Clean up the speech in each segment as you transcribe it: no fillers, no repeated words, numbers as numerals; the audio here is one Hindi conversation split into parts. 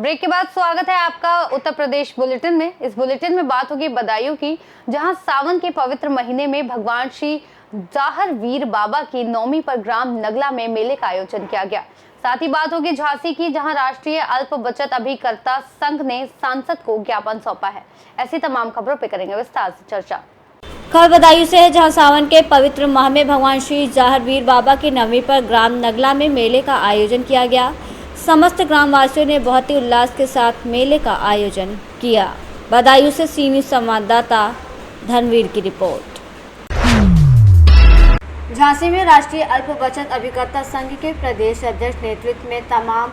ब्रेक के बाद स्वागत है आपका उत्तर प्रदेश बुलेटिन में। इस बुलेटिन में बात होगी बदायूं की, जहां सावन के पवित्र महीने में भगवान श्री जाहर वीर बाबा की नवमी पर ग्राम नगला में मेले का आयोजन किया गया। साथ ही बात होगी झांसी की, जहां राष्ट्रीय अल्प बचत अभिकर्ता संघ ने सांसद को ज्ञापन सौंपा है। ऐसी तमाम खबरों पर करेंगे विस्तार से चर्चा। खबर बदायूं से है, जहां सावन के पवित्र माह में भगवान श्री जाहर वीर बाबा की नवमी पर ग्राम नगला में मेले का आयोजन किया गया। समस्त ग्रामवासियों ने बहुत ही उल्लास के साथ मेले का आयोजन किया। बदायूं से सी न्यूज़ संवाददाता धनवीर की रिपोर्ट। झांसी में राष्ट्रीय अल्प बचत अभिकर्ता संघ के प्रदेश अध्यक्ष नेतृत्व में तमाम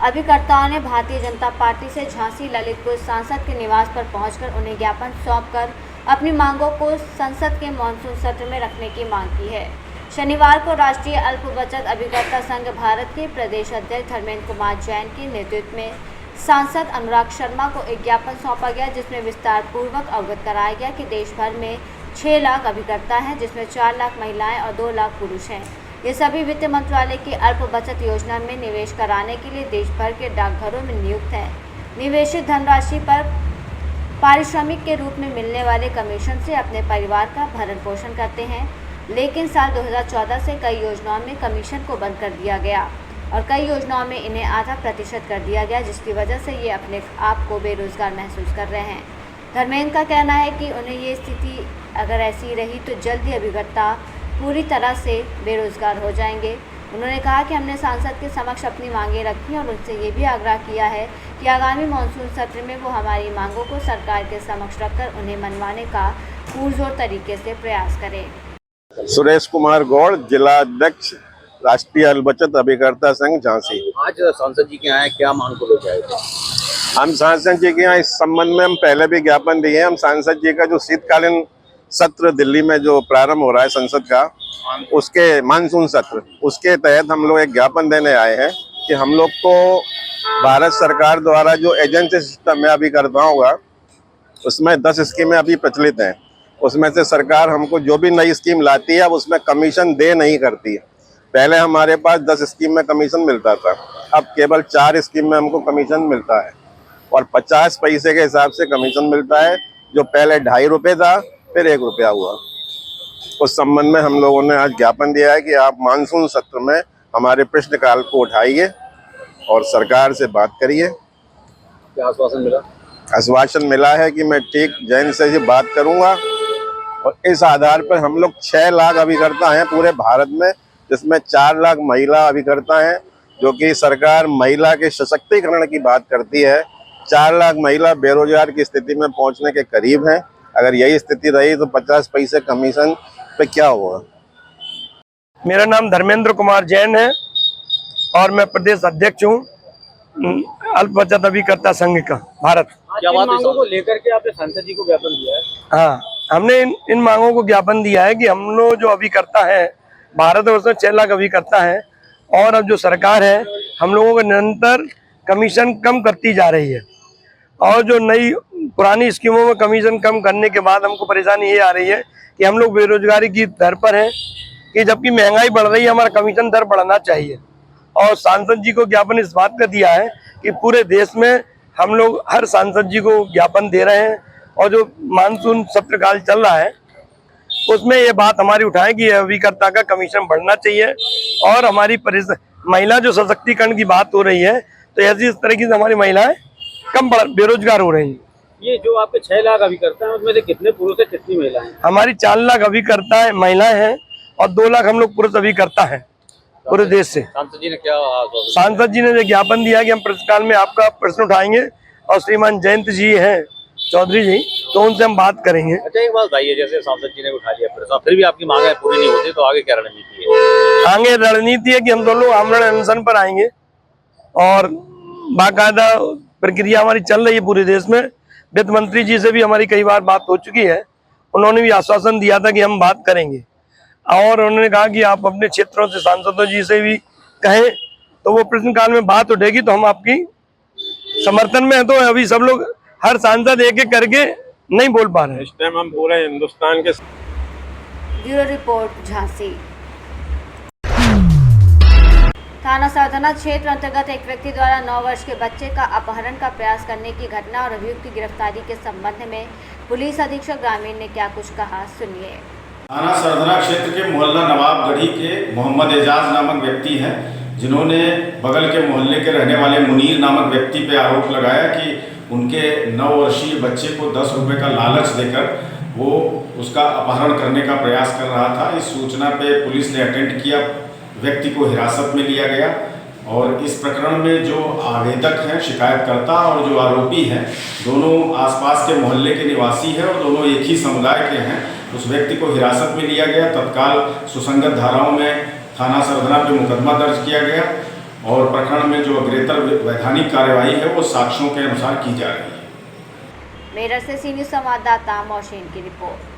अभिकर्ताओं ने भारतीय जनता पार्टी से झांसी ललितपुर सांसद के निवास पर पहुंचकर उन्हें ज्ञापन सौंपकर अपनी मांगों को संसद के मानसून सत्र में रखने की मांग की है। शनिवार को राष्ट्रीय अल्प बचत अभिकर्ता संघ भारत के प्रदेश अध्यक्ष धर्मेंद्र कुमार जैन के नेतृत्व में सांसद अनुराग शर्मा को एक ज्ञापन सौंपा गया, जिसमें विस्तार पूर्वक अवगत कराया गया कि देश भर में 6 लाख अभिकर्ता हैं, जिसमें 4 लाख महिलाएं और 2 लाख पुरुष हैं। ये सभी वित्त मंत्रालय की अल्प बचत योजना में निवेश कराने के लिए देश भर के डाकघरों में नियुक्त हैं। निवेशित धनराशि पर पारिश्रमिक के रूप में मिलने वाले कमीशन से अपने परिवार का भरण पोषण करते हैं, लेकिन साल 2014 से कई योजनाओं में कमीशन को बंद कर दिया गया और कई योजनाओं में इन्हें आधा प्रतिशत कर दिया गया, जिसकी वजह से ये अपने आप को बेरोजगार महसूस कर रहे हैं। धर्मेंद्र का कहना है कि उन्हें ये स्थिति अगर ऐसी रही तो जल्द ही अभिकर्ता पूरी तरह से बेरोजगार हो जाएंगे। उन्होंने कहा कि हमने सांसद के समक्ष अपनी मांगें रखी और उनसे ये भी आग्रह किया है कि आगामी मानसून सत्र में वो हमारी मांगों को सरकार के समक्ष रखकर उन्हें मनवाने का पुरजोर तरीके से प्रयास करें। सुरेश कुमार गौड़, जिला अध्यक्ष राष्ट्रीय अल्प बचत अभिकर्ता संघ झांसी। आज सांसद जी के यहाँ क्या मांग को लेकर आए थे? हम सांसद जी के यहाँ इस संबंध में हम पहले भी ज्ञापन दिए हैं। हम सांसद जी का जो शीतकालीन सत्र दिल्ली में जो प्रारंभ हो रहा है संसद का, उसके मानसून सत्र, उसके तहत हम लोग एक ज्ञापन देने आए हैं कि हम लोग को भारत सरकार द्वारा जो एजेंसी सिस्टम है अभिकर्ताओं का, उसमें 10 स्कीमें अभी प्रचलित हैं। उसमें से सरकार हमको जो भी नई स्कीम लाती है अब उसमें कमीशन दे नहीं करती है। पहले हमारे पास 10 स्कीम में कमीशन मिलता था, अब केवल 4 स्कीम में हमको कमीशन मिलता है और 50 पैसे के हिसाब से कमीशन मिलता है, जो पहले 2.5 रुपये था, फिर 1 रुपया हुआ। उस संबंध में हम लोगों ने आज ज्ञापन दिया है कि आप मानसून सत्र में हमारे प्रश्नकाल को उठाइए और सरकार से बात करिए। क्या आश्वासन मिला? आश्वासन मिला है कि मैं ठीक जैन से ही बात करूंगा और इस आधार पर हम लोग 6 लाख अभिकर्ता हैं पूरे भारत में, जिसमें 4 लाख महिला अभिकर्ता हैं, जो कि सरकार महिला के सशक्तिकरण की बात करती है। 4 लाख महिला बेरोजगार की स्थिति में पहुंचने के करीब हैं। अगर यही स्थिति रही तो 50 पैसे कमीशन पे क्या होगा। मेरा नाम धर्मेंद्र कुमार जैन है और मैं प्रदेश अध्यक्ष हूँ अल्प बचत अभिकर्ता संघ का भारत। क्या बात मांगों को लेकर के आपने सांसद जी को ज्ञापन दिया है? हाँ, हमने इन मांगों को ज्ञापन दिया है कि हम लोग जो अभिकर्ता है भारतवर्ष में 6 लाख अभिकर्ता है और अब जो सरकार है हम लोगों को निरंतर कमीशन कम करती जा रही है और जो नई पुरानी स्कीमों में कमीशन कम करने के बाद हमको परेशानी ये आ रही है कि हम लोग बेरोजगारी की दर पर हैं कि जबकि महंगाई बढ़ रही है, हमारा कमीशन दर बढ़ना चाहिए। और सांसद जी को ज्ञापन इस बात का दिया है कि पूरे देश में हम लोग हर सांसद जी को ज्ञापन दे रहे हैं और जो मानसून सत्र काल चल रहा है उसमें ये बात हमारी उठाए कि अभिकर्ता का कमीशन बढ़ना चाहिए और हमारी महिला जो सशक्तिकरण की बात हो रही है तो ऐसी इस तरह की हमारी महिलाएं कम बेरोजगार हो रही हैं। ये जो आपके 6 लाख अभिकर्ता हैं उसमें से कितने पुरुष है, कितनी महिलाएं हैं? हमारी 4 लाख अभिकर्ता है महिलाएं हैं और 2 लाख हम लोग पुरुष अभिकर्ता हैं पूरे देश से। सांसद जी ने क्या? सांसद जी ने ज्ञापन दिया कि हम प्रश्नकाल में आपका प्रश्न उठाएंगे और श्रीमान जयंत जी हैं चौधरी जी, तो उनसे हम बात करेंगे। अच्छा, एक बात बताइए, जैसे सांसद जी ने उठा लिया प्रश्न, फिर भी आपकी मांगें पूरी नहीं होती तो आगे क्या रणनीति है? आगे रणनीति है कि हम दोनों आमरण अनशन पर आएंगे और बाकायदा प्रक्रिया हमारी चल रही है पूरे देश में। वित्त मंत्री जी से भी हमारी कई बार बात हो चुकी है, उन्होंने भी आश्वासन दिया था कि हम बात करेंगे और उन्होंने कहा कि आप अपने क्षेत्रों से सांसदों जी से भी कहें तो वो प्रश्नकाल में बात उठेगी तो हम आपकी समर्थन में है। तो अभी सब लोग हर सांसद एक एक करके नहीं बोल पा रहे हैं। इस टाइम हम पूरे हिंदुस्तान के। Bureau report Jhansi. थाना सरधना क्षेत्र अंतर्गत एक व्यक्ति द्वारा 9 वर्ष के बच्चे का अपहरण का प्रयास करने की घटना और अभियुक्त की गिरफ्तारी के संबंध में पुलिस अधीक्षक ग्रामीण ने क्या कुछ कहा, सुनिए। थाना सरधना क्षेत्र के मोहल्ला नवाबगढ़ी के मोहम्मद एजाज नामक व्यक्ति हैं, जिन्होंने बगल के मोहल्ले के रहने वाले मुनीर नामक व्यक्ति पे आरोप लगाया कि उनके 9 वर्षीय बच्चे को 10 रुपये का लालच देकर वो उसका अपहरण करने का प्रयास कर रहा था। इस सूचना पे पुलिस ने अटेंड किया, व्यक्ति को हिरासत में लिया गया और इस प्रकरण में जो आवेदक हैं, शिकायतकर्ता और जो आरोपी हैं, दोनों आसपास के मोहल्ले के निवासी हैं और दोनों एक ही समुदाय के हैं। उस व्यक्ति को हिरासत में लिया गया। तत्काल सुसंगत धाराओं में थाना सरधना पे मुकदमा दर्ज किया गया और प्रकरण में जो अग्रेतर वैधानिक कार्यवाही है वो साक्ष्यों के अनुसार की जा रही है। मेरठ से सीनियर संवाददाता मोहसिन की रिपोर्ट।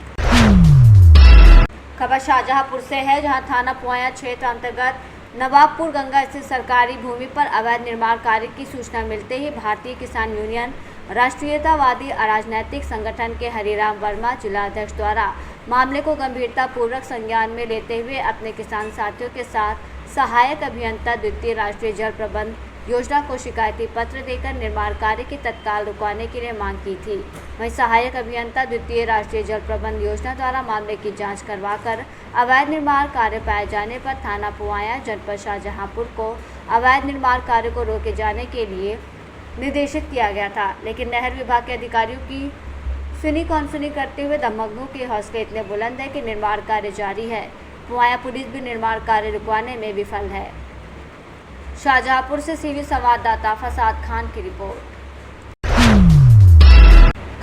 खबर शाहजहांपुर से है, जहां थाना पुआया क्षेत्र अंतर्गत नवाबपुर गंगा स्थित सरकारी भूमि पर अवैध निर्माण कार्य की सूचना मिलते ही भारतीय किसान यूनियन राष्ट्रीयतावादी अराजनैतिक संगठन के हरिराम वर्मा जिलाध्यक्ष द्वारा मामले को गंभीरता पूर्वक संज्ञान में लेते हुए अपने किसान साथियों के साथ सहायक अभियंता द्वितीय राष्ट्रीय जल प्रबंध योजना को शिकायती पत्र देकर निर्माण कार्य की तत्काल रुकवाने के लिए मांग की थी। वहीं सहायक अभियंता द्वितीय राष्ट्रीय जल प्रबंध योजना द्वारा मामले की जांच करवाकर अवैध निर्माण कार्य पाए जाने पर थाना पुआया जनपद शाहजहांपुर को अवैध निर्माण कार्य को रोके जाने के लिए निर्देशित किया गया था, लेकिन नहर विभाग के अधिकारियों की सुनी कौनसुनी करते हुए दमकनों के हौसले इतने बुलंद है कि निर्माण कार्य जारी है। पुआया पुलिस भी निर्माण कार्य रुकवाने में विफल है। शाहजहांपुर से सीवी संवाददाता फसाद खान की रिपोर्ट।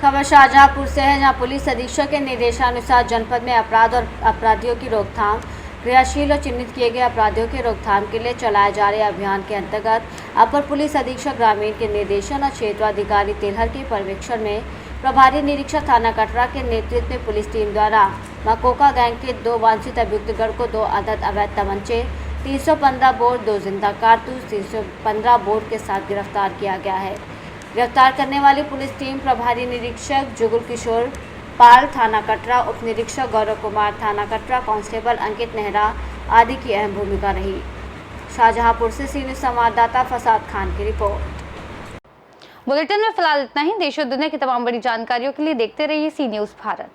खबर शाहजहांपुर से है, जहां पुलिस अधीक्षक के निर्देशानुसार जनपद में अपराध और अपराधियों की रोकथाम, क्रियाशील और चिन्हित किए गए अपराधियों की रोकथाम के लिए चलाए जा रहे अभियान के अंतर्गत अपर पुलिस अधीक्षक ग्रामीण के निर्देशन और क्षेत्राधिकारी तेलहर के पर्यवेक्षण में प्रभारी निरीक्षक थाना कटरा के नेतृत्व में पुलिस टीम द्वारा मकोका गैंग के 2 वांछित अभियुक्तगण को 2 अदद अवैध तमंचे, 315 बोर 2 जिंदा कारतूस, 315 बोर के साथ गिरफ्तार किया गया है। गिरफ्तार करने वाली पुलिस टीम प्रभारी निरीक्षक जुगुल किशोर पाल थाना कटरा, उप निरीक्षक गौरव कुमार थाना कटरा, कांस्टेबल अंकित नेहरा आदि की अहम भूमिका रही। शाहजहांपुर से सीनियर संवाददाता फसाद खान की रिपोर्ट। बुलेटिन में फिलहाल इतना ही। देश और दुनिया की तमाम बड़ी जानकारियों के लिए देखते रहिए सी न्यूज़ भारत।